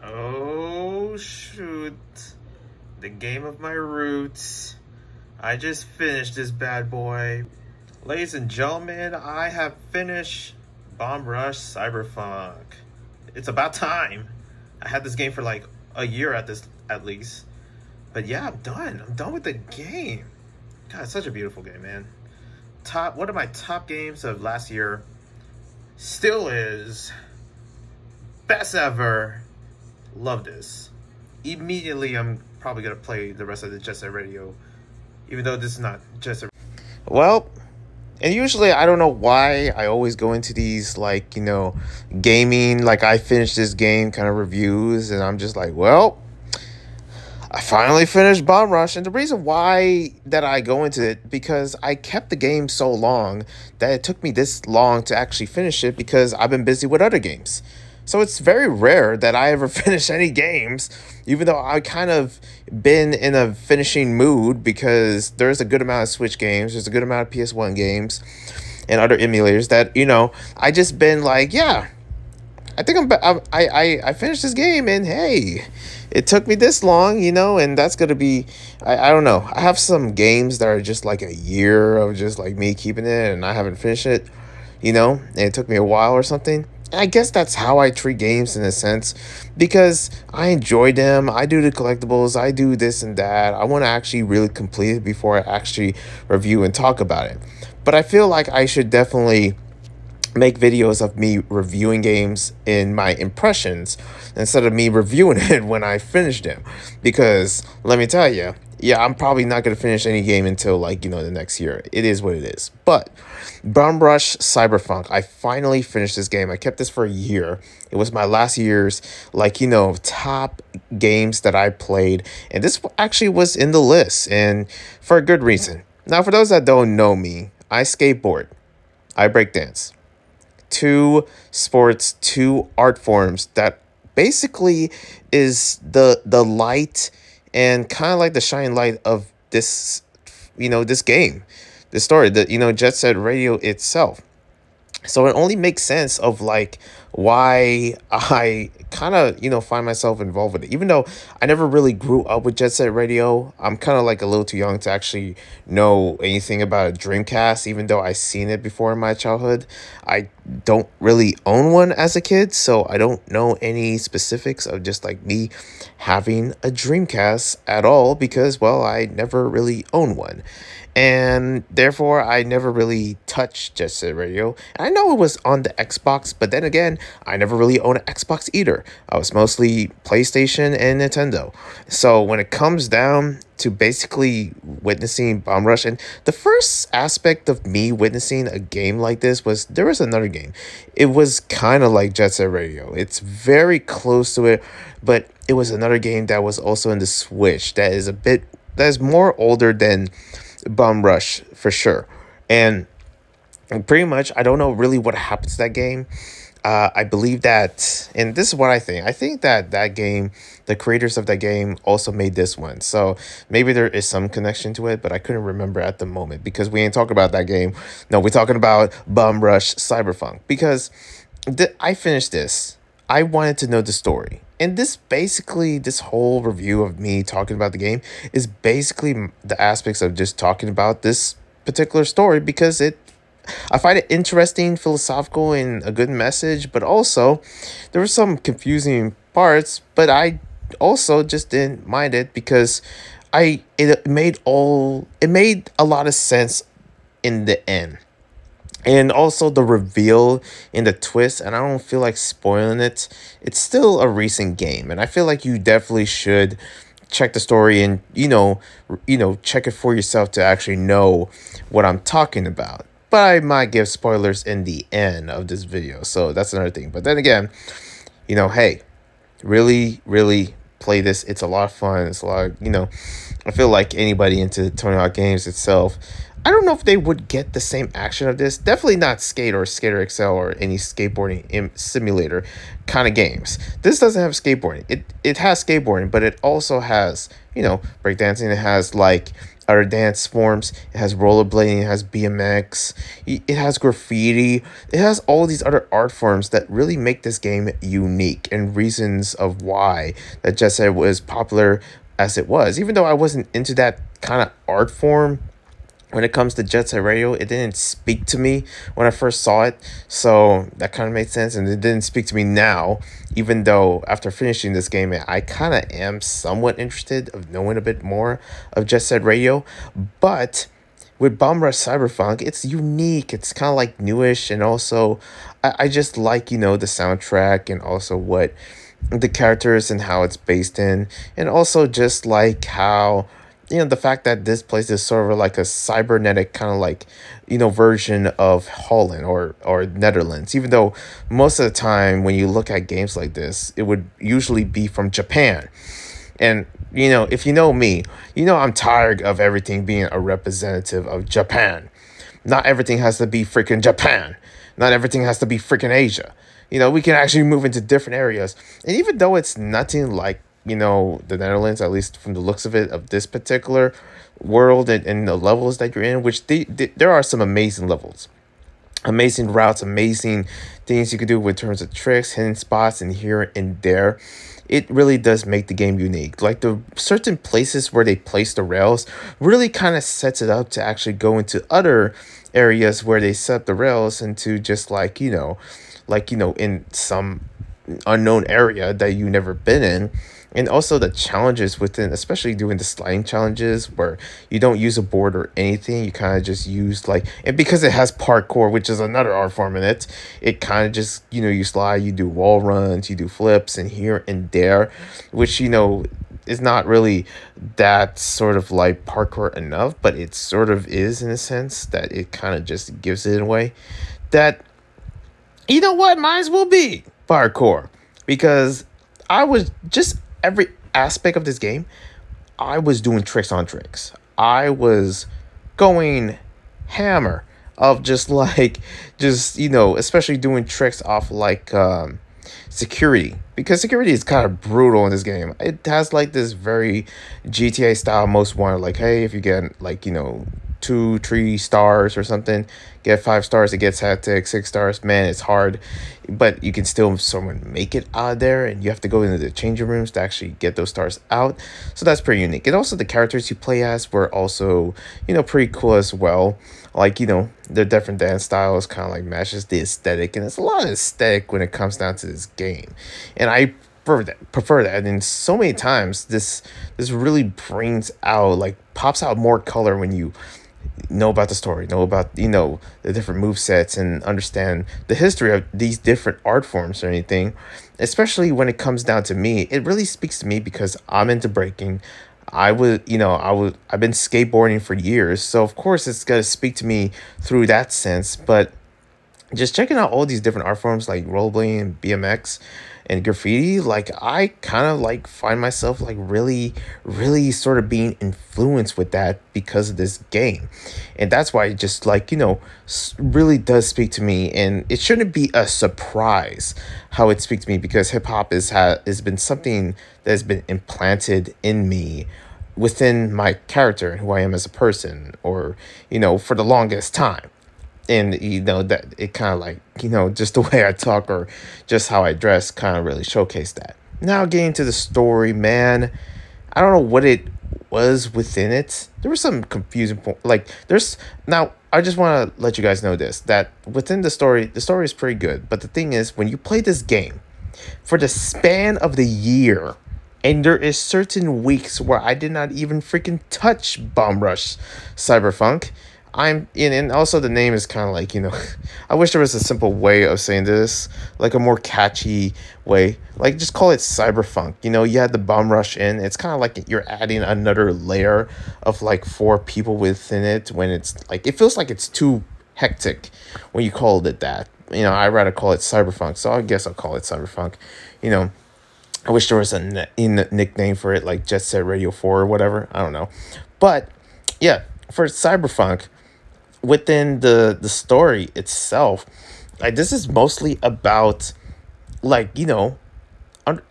Oh, shoot. The game of my roots. I just finished this bad boy. Ladies and gentlemen, I have finished Bomb Rush Cyberpunk. It's about time. I had this game for like a year at least. But yeah, I'm done. I'm done with the game. God, it's such a beautiful game, man. One of my top games of last year still is best ever. Love this. Immediately, I'm probably gonna play the rest of the Jet Set Radio, even though this is not Jet Set. Well, and usually I don't know why I always go into these like, gaming, like I finished this game kind of reviews, and I'm just like, well, I finally finished Bomb Rush. And the reason why that I go into it, because I kept the game so long that it took me this long to actually finish it because I've been busy with other games. So it's very rare that I ever finish any games, even though I kind of been in a finishing mood because there's a good amount of Switch games, there's a good amount of PS1 games and other emulators that, I just been like, yeah, I think I finished this game, and hey, it took me this long, and that's going to be, I don't know. I have some games that are just like a year of just like me keeping it and I haven't finished it, and it took me a while or something. And I guess that's how I treat games in a sense, because I enjoy them. I do the collectibles. I do this and that. I want to actually really complete it before I actually review and talk about it. But I feel like I should definitely make videos of me reviewing games in my impressions instead of me reviewing it when I finish them, because let me tell you, yeah, I'm probably not going to finish any game until like, the next year. It is what it is. But Bomb Rush Cyberpunk, I finally finished this game. I kept this for a year. It was my last year's like, top games that I played, and this actually was in the list, and for a good reason. Now, for those that don't know me, I skateboard, I breakdance. Two sports, two art forms that basically is the light and kind of like the shining light of this, this game, this story, the, Jet Set Radio itself. So it only makes sense of like why I kind of, find myself involved with it. Even though I never really grew up with Jet Set Radio, I'm kind of like a little too young to actually know anything about a Dreamcast, even though I seen it before in my childhood. I don't really own one as a kid, so I don't know any specifics of just like me having a Dreamcast at all because, well, I never really owned one. And therefore, I never really touched Jet Set Radio. And I know it was on the Xbox, but then again, I never really owned an Xbox either. I was mostly PlayStation and Nintendo. So when it comes down to basically witnessing Bomb Rush, and the first aspect of me witnessing a game like this was there was another game. It was kind of like Jet Set Radio. It's very close to it, but it was another game that was also in the Switch that is more older than Bomb Rush for sure. And pretty much, I don't know really what happened to that game. I believe that, and this is what I think that game, the creators of that game also made this one. So maybe there is some connection to it, but I couldn't remember at the moment because we ain't talking about that game. No, we're talking about Bomb Rush Cyberpunk, because I finished this. I wanted to know the story. And this whole review of me talking about the game is basically the aspects of just talking about this particular story because I find it interesting, philosophical, and a good message, but also there were some confusing parts, but I also just didn't mind it because it made a lot of sense in the end. And also the reveal and the twist, and I don't feel like spoiling it. It's still a recent game, and I feel like you definitely should check the story and, check it for yourself to actually know what I'm talking about. But I might give spoilers in the end of this video, so that's another thing. But then again, hey, really, really play this. It's a lot of fun. It's a lot, I feel like anybody into Tony Hawk games itself, I don't know if they would get the same action of this. Definitely not Skate or Skater XL or any skateboarding simulator kind of games. This doesn't have skateboarding. It has skateboarding, but it also has, breakdancing. It has like other dance forms. It has rollerblading. It has BMX. It has graffiti. It has all these other art forms that really make this game unique, and reasons of why that Jet Set was popular as it was. Even though I wasn't into that kind of art form when it comes to Jet Set Radio, it didn't speak to me when I first saw it. So that kind of made sense. And it didn't speak to me now, even though after finishing this game, I kind of am somewhat interested of knowing a bit more of Jet Set Radio. But with Bomb Rush Cyberfunk, it's unique. It's kind of like newish. And also, I just like, the soundtrack, and also what the characters and how it's based in. And also just like how, the fact that this place is sort of like a cybernetic kind of like, version of Holland or Netherlands, even though most of the time when you look at games like this, it would usually be from Japan. And, if you know me, I'm tired of everything being a representative of Japan. Not everything has to be freaking Japan. Not everything has to be freaking Asia. We can actually move into different areas. And even though it's nothing like, the Netherlands, at least from the looks of it, of this particular world and the levels that you're in, which there are some amazing levels, amazing routes, amazing things you can do with terms of tricks, hidden spots, and here and there. It really does make the game unique. Like the certain places where they place the rails really kind of sets it up to actually go into other areas where they set the rails into just like, in some unknown area that you've never been in. And also the challenges within, especially doing the sliding challenges where you don't use a board or anything. You kind of just use and because it has parkour, which is another art form in it, it kind of just, you slide, you do wall runs, you do flips and here and there, which, is not really that sort of like parkour enough, but it sort of is in a sense that it kind of just gives it away that, might as well be parkour, because I was just every aspect of this game, I was doing tricks on tricks. I was going hammer of especially doing tricks off security, because security is kind of brutal in this game. It has like this very GTA style most wanted, like, hey, if you get 2-3 stars or something, get 5 stars, it gets hectic. 6 stars, man, it's hard, but you can still someone make it out of there, and you have to go into the changing rooms to actually get those stars out. So that's pretty unique. And also the characters you play as were also pretty cool as well. Like, their different dance styles kind of like matches the aesthetic, and it's a lot of aesthetic when it comes down to this game, and I prefer that. And so many times this really brings out, pops out more color when you know about the story, know about the different move sets, and understand the history of these different art forms or anything. Especially when it comes down to me, it really speaks to me because I'm into breaking. I've been skateboarding for years, so of course it's gonna speak to me through that sense. But just checking out all these different art forms like rollerblading and BMX and graffiti, I kind of find myself really, really sort of being influenced with that because of this game. And that's why it just really does speak to me. And it shouldn't be a surprise how it speaks to me, because hip-hop has been something that has been implanted in me within my character and who I am as a person, or for the longest time. And that it kind of just the way I talk or just how I dress kind of really showcased that. Now getting to the story, man, I don't know what it was within it. There was some confusing point. Now I just want to let you guys know this, that within the story is pretty good. But the thing is, when you play this game for the span of the year, and there is certain weeks where I did not even freaking touch Bomb Rush Cyberfunk. I'm in, and also the name is kind of I wish there was a simple way of saying this, a more catchy way. Just call it Cyberfunk. You had the Bomb Rush in. It's kind of like you're adding another layer of 4 people within it, when it's it feels like it's too hectic when you called it that. I'd rather call it Cyberfunk, so I guess I'll call it Cyberfunk. I wish there was a nickname for it, like Jet Set Radio 4 or whatever. I don't know. But yeah, for Cyberfunk, within the story itself, like this is mostly about, like,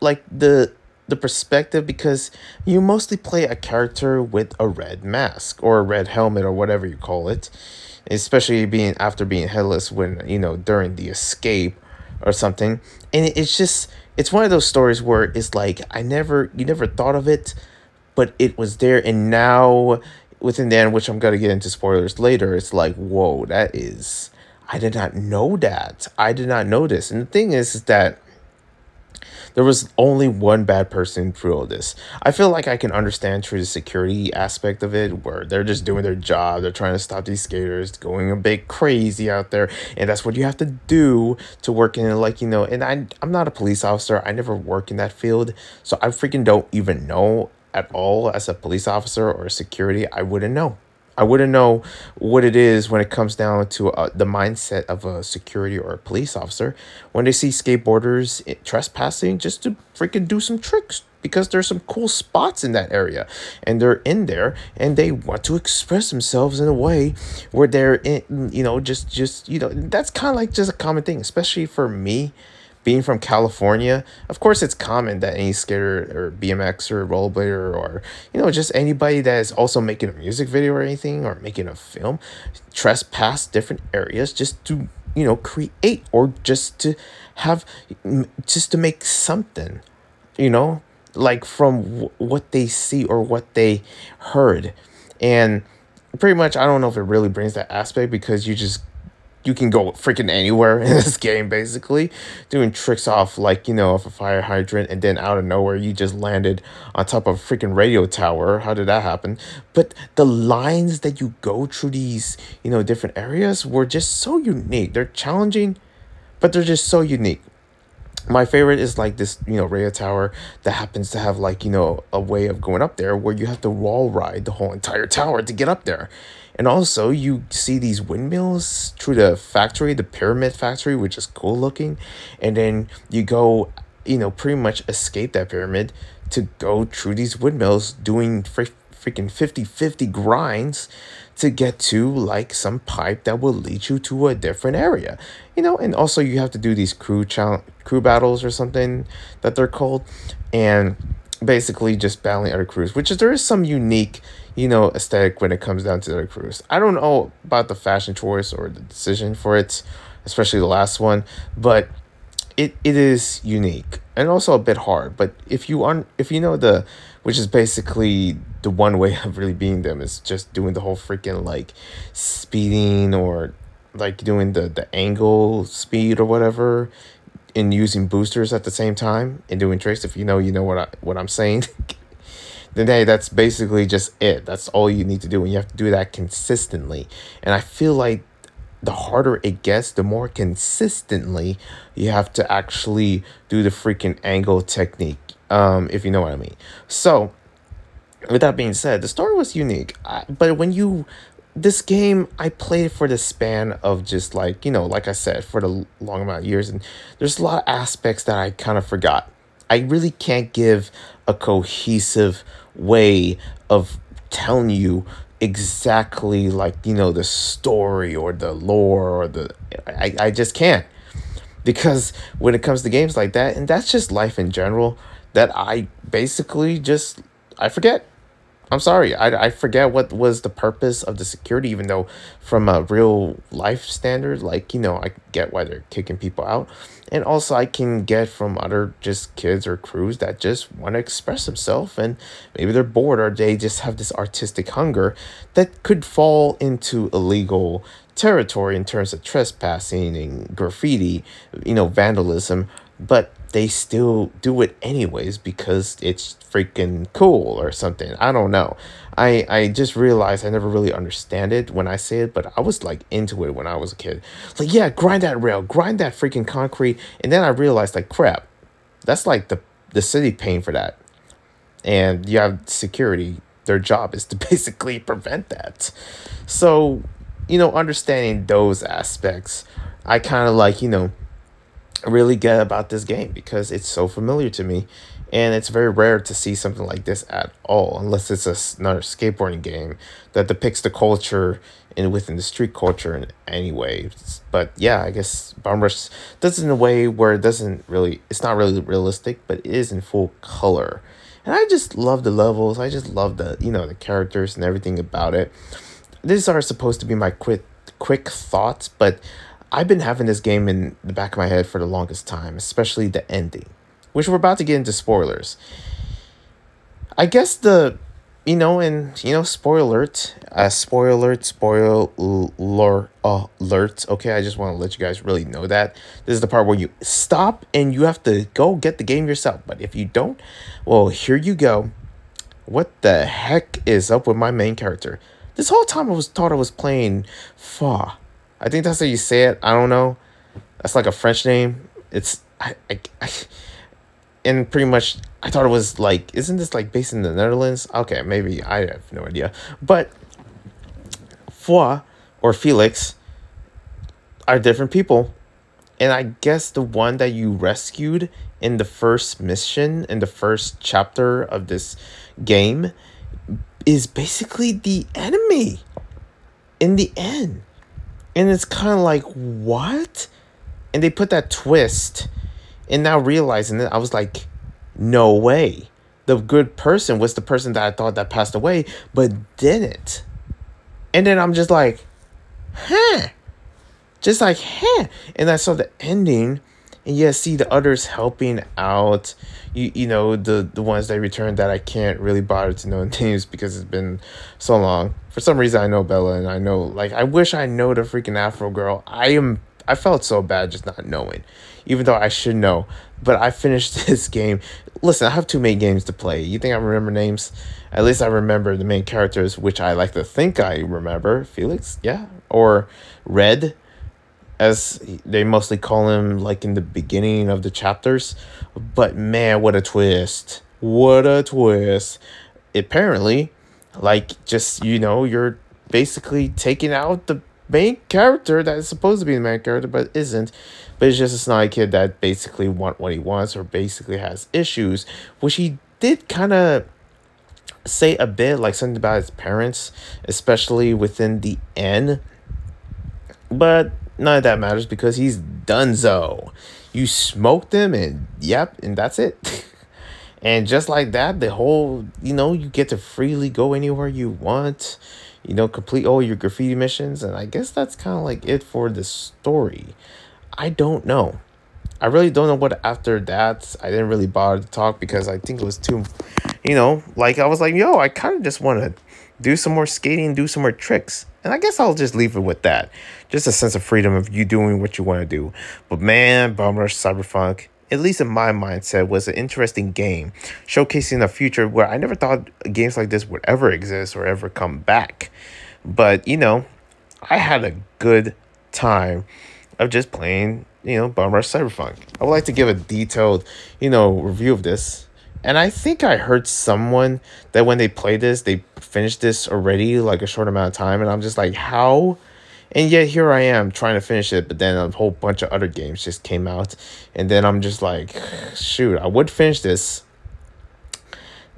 like the perspective, because you mostly play a character with a red mask or a red helmet or whatever you call it, especially being after being headless when, during the escape or something. And it's just, it's one of those stories where it's like, you never thought of it, but it was there. And now within the end, which I'm going to get into spoilers later, it's like, whoa, that is, I did not know that. I did not know this. And the thing is that there was only one bad person through all this. I feel like I can understand through the security aspect of it, where they're just doing their job. They're trying to stop these skaters going a bit crazy out there. And that's what you have to do to work in it. Like, and I'm not a police officer. I never work in that field. So I freaking don't even know at all. As a police officer or security, I wouldn't know. I wouldn't know what it is when it comes down to the mindset of a security or a police officer when they see skateboarders trespassing just to freaking do some tricks, because there's some cool spots in that area and they're in there and they want to express themselves in a way where they're in, that's kind of like just a common thing, especially for me. Being from California, of course, it's common that any skater or BMX or rollerblader or, just anybody that is also making a music video or anything or making a film trespass different areas just to, create, or just to have, just to make something, like from what they see or what they heard. And pretty much, I don't know if it really brings that aspect, because you can go freaking anywhere in this game, basically, doing tricks off, like, off a fire hydrant, and then out of nowhere, you just landed on top of a freaking radio tower. How did that happen? But the lines that you go through these, different areas were just so unique. They're challenging, but they're just so unique. My favorite is like this, radio tower that happens to have like, a way of going up there where you have to wall ride the whole entire tower to get up there. And also you see these windmills through the factory, the pyramid factory, which is cool looking. And then you go, pretty much escape that pyramid to go through these windmills doing freaking 50-50 grinds to get to like some pipe that will lead you to a different area, and also you have to do these crew battles or something that they're called, and basically just battling other crews, which is, there is some unique, aesthetic when it comes down to other crews. I don't know about the fashion choice or the decision for it, especially the last one, but it is unique and also a bit hard. But if you know the, which is basically the one way of really beating them is just doing the whole freaking like speeding, or like doing the angle speed or whatever, and using boosters at the same time and doing tricks. If you know what I'm saying, then hey, that's basically just it. That's all you need to do, and you have to do that consistently. And I feel like the harder it gets, the more consistently you have to actually do the freaking angle technique, if you know what I mean. So, with that being said, the story was unique. But this game, I played it for the span of just like, like I said, for the long amount of years. And there's a lot of aspects that I kind of forgot. I really can't give a cohesive way of telling you exactly like, the story or the lore or I just can't, because when it comes to games like that, and that's just life in general, that I basically just, I forget. I'm sorry, I forget what was the purpose of the security, even though from a real life standard, like, I get why they're kicking people out. And also I can get from other just kids or crews that just want to express themselves, and maybe they're bored or they just have this artistic hunger that could fall into illegal territory in terms of trespassing and graffiti, vandalism, but they still do it anyways because it's freaking cool or something. I don't know. I just realized I never really understand it when I say it, but I was like into it when I was a kid. Like, yeah, grind that rail, grind that freaking concrete. And then I realized, like, crap, that's like the city paying for that. And you have security. Their job is to basically prevent that. So, understanding those aspects, I kind of like, really get about this game because it's so familiar to me. And it's very rare to see something like this at all, unless it's another skateboarding game that depicts the culture and within the street culture in any way. But yeah, I guess Bomb Rush does it in a way where it's not really realistic, but it is in full color. And I just love the levels. I just love the characters and everything about it. These are supposed to be my quick thoughts, but I've been having this game in the back of my head for the longest time, especially the ending, which we're about to get into spoilers. I guess spoiler alert. Okay, I just want to let you guys really know that. This is the part where you stop and you have to go get the game yourself. But if you don't, well, here you go. What the heck is up with my main character? This whole time I thought I was playing Fa. I think that's how you say it. I don't know. That's like a French name. It's and pretty much I thought it was like, isn't this like based in the Netherlands? Okay, maybe, I have no idea. But Foi or Felix are different people. And I guess the one that you rescued in the first mission, in the first chapter of this game, is basically the enemy in the end. And it's kind of like, what? And they put that twist. And now realizing it, I was like, no way. The good person was the person that I thought that passed away, but didn't. And then I'm just like, huh. Just like, huh. And I saw the ending. And yeah, see the others helping out. You know, the ones that returned that I can't really bother to know names because it's been so long. For some reason, I know Bella, and I know, like, I wish I know the freaking Afro girl. I felt so bad just not knowing, even though I should know. But I finished this game. Listen, I have two main games to play. You think I remember names? At least I remember the main characters, which I like to think I remember. Felix, yeah, or Red, as they mostly call him, like in the beginning of the chapters. But man, what a twist. What a twist. Apparently, like, just, you're basically taking out the main character that is supposed to be the main character, but isn't. But it's just a snotty kid that basically wants what he wants, or basically has issues, which he did kind of say a bit, like something about his parents, especially within the end. But none of that matters because he's donezo. You smoked him, and yep, and that's it. And just like that, the whole, you get to freely go anywhere you want, complete all your graffiti missions. And I guess that's kind of like it for the story. I don't know. I really don't know what after that. I didn't really bother to talk because I think it was too, like I was like, yo, I kind of just want to do some more skating, do some more tricks. And I guess I'll just leave it with that. Just a sense of freedom of you doing what you want to do. But man, Bomb Rush Cyberfunk, at least in my mindset, was an interesting game, showcasing a future where I never thought games like this would ever exist or ever come back. But, I had a good time of just playing, Bomb Rush Cyberfunk. I would like to give a detailed, review of this. And I think I heard someone that when they played this, they finished this already, like a short amount of time. And I'm just like, how? And yet here I am trying to finish it, but then a whole bunch of other games just came out. And then I'm just like, shoot, I would finish this.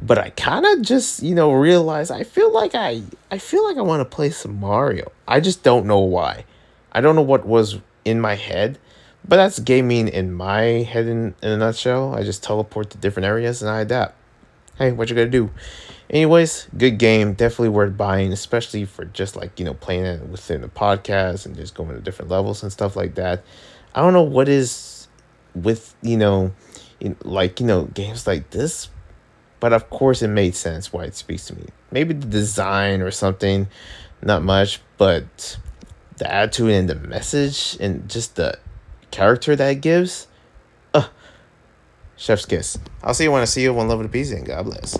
But I kind of just, realized I feel like I want to play some Mario. I just don't know why. I don't know what was in my head. But that's gaming in my head in a nutshell. I just teleport to different areas and I adapt. Hey, what you gonna do? Anyways, good game. Definitely worth buying, especially for just like, playing it within the podcast and just going to different levels and stuff like that. I don't know what is with, games like this. But of course it made sense why it speaks to me. Maybe the design or something, not much. But the attitude and the message and just the character that it gives, chef's kiss. I'll see you when I see you. One love to peace and God bless.